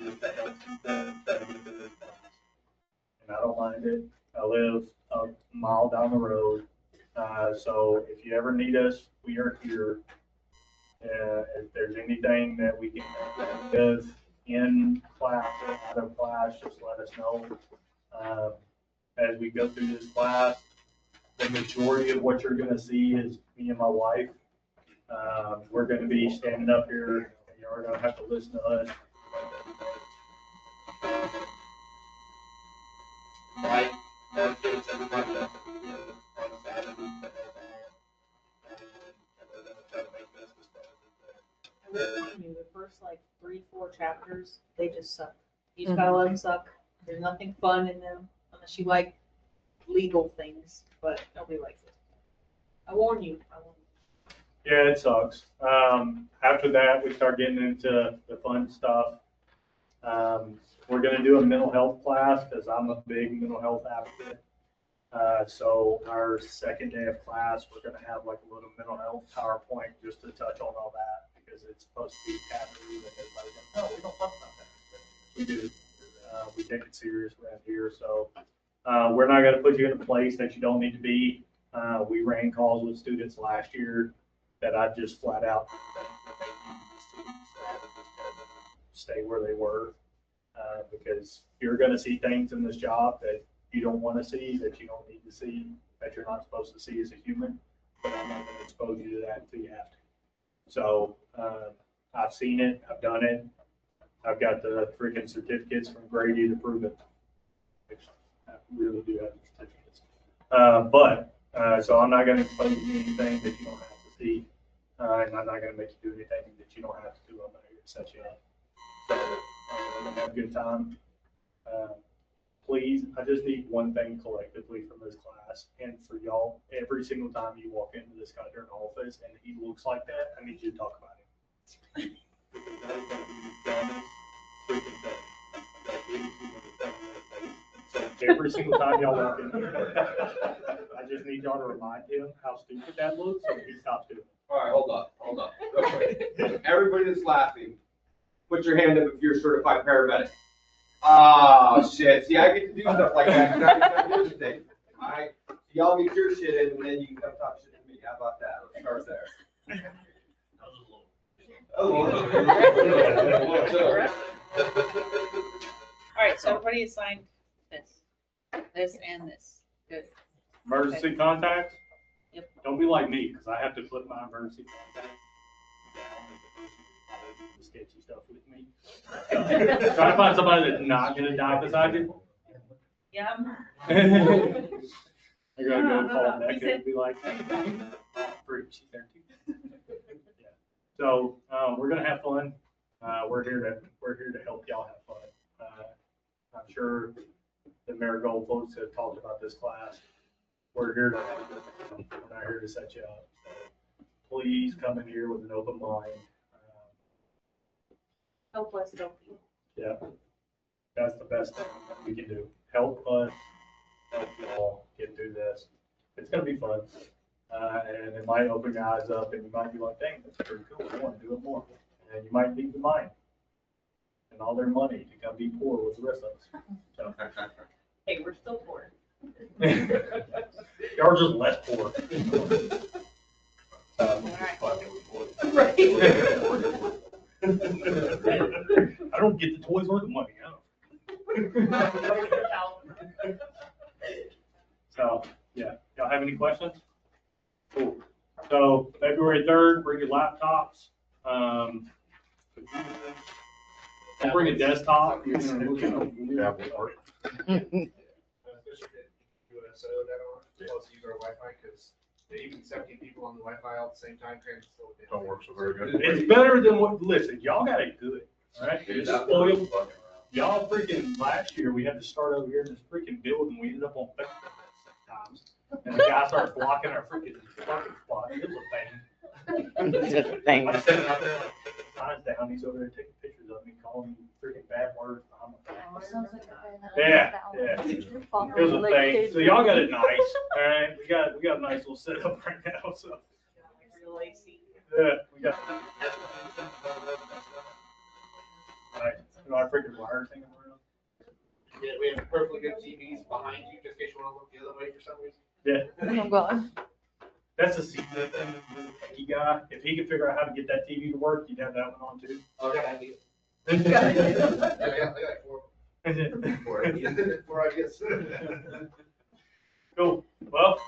And I don't mind it. I live a mile down the road. So if you ever need us, we are here. If there's anything that we can do in class or out of class, just let us know. As we go through this class, the majority of what you're gonna see is me and my wife. We're gonna be standing up here, and you're gonna have to listen to us. The first like 3-4 chapters, they just suck. You just gotta let them suck. There's nothing fun in them unless you like legal things, but nobody likes it. I warn you. Yeah, it sucks. After that, we start getting into the fun stuff. We're gonna do a mental health class because I'm a big mental health advocate. So our second day of class, we're gonna have like a little mental health PowerPoint just to touch on all that because it's supposed to be taboo and everybody's like, no, we don't talk about that. We do. We take it serious around here. So we're not gonna put you in a place that you don't need to be. We ran calls with students last year that I just flat out stay where they were because you're going to see things in this job that you don't want to see, that you don't need to see, that you're not supposed to see as a human. But I'm not going to expose you to that until you have to. So I've seen it, I've done it. I've got the freaking certificates from Grady to prove it. I really do have the certificates. So I'm not going to expose you to anything that you don't have to see. And I'm not going to make you do anything that you don't have to do. I'm not here to set you up. So we're going to have a good time. Please, I just need one thing collectively from this class. And for y'all, every single time you walk into this goddamn office and he looks like that, I need you to talk about him. So every single time y'all walk in here, I just need y'all to remind him how stupid that looks so he stops doing it. All right, hold up. Real quick. Everybody that's laughing, put your hand up if you're a certified paramedic. Oh, shit. See, I get to do stuff like that. Here's the thing. All right, y'all get your shit in, and then you can come talk shit to me. How about that? Let's start there. All right, so everybody assigned this and this. Good. Emergency contacts? Yep. Don't be like me, because I have to put my emergency contact down with the sketchy stuff with me. Try to find somebody that's not gonna die beside you. Yeah. I gotta go call Becca and be like, hey, she's there too. Yeah. So, we're gonna have fun. We're here to help y'all have fun. I'm sure the Marigold folks have talked about this class. We're here to, we're not here to set you up. So please come in here with an open mind. Help us help you. Yeah, that's the best thing we can do. Help us, help you all get through this. It's gonna be fun. And it might open your eyes up and you might be like, dang, that's pretty cool. I want to do it more. And you might need the mind and all their money to come be poor with the rest of us. So. Hey, we're still poor. Y'all are just less poor. Right. I don't get the toys or the money. So, yeah. Y'all have any questions? Cool. So, February 3rd, bring your laptops. Bring a desktop. So that supposed to use our Wi-Fi because even 17 people on the Wi-Fi all at the same time Don't work so very good. It's better than what, listen, y'all got it good, all right? It's spoiled. Y'all freaking, last year, we had to start over here in this freaking building. We ended up on Facebook times. And the guy started blocking our freaking parking spot. It was a thing. It's a thing. I'm sitting out there like, signs down, he's over there taking pictures of me, calling me freaking bad words. Yeah. It was a thing. So y'all got it nice, all right? We got a nice little setup right now, so. Yeah, we got. All right, You know, I freaking wire thing around. Yeah, we have perfectly good TVs behind you, just in case you wanna look the other way for some reason. Yeah, Oh, God. that's a secret thing. Techie guy, if he could figure out how to get that TV to work, you'd have that one on too. Oh, I got an idea. I got like four ideas. Cool. Well,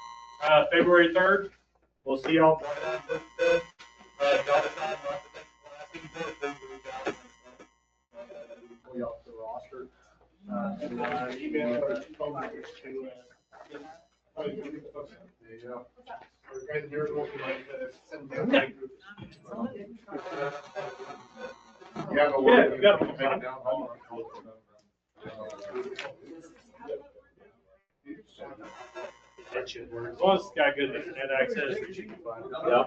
February 3rd, we'll see y'all. We off the roster. And email or phone numbers to. Yeah. Or guys, yours won't be like, send down that group. Yeah, but Yeah, you got it. That should work. As long as it's got good internet access, it should be fine. Yeah.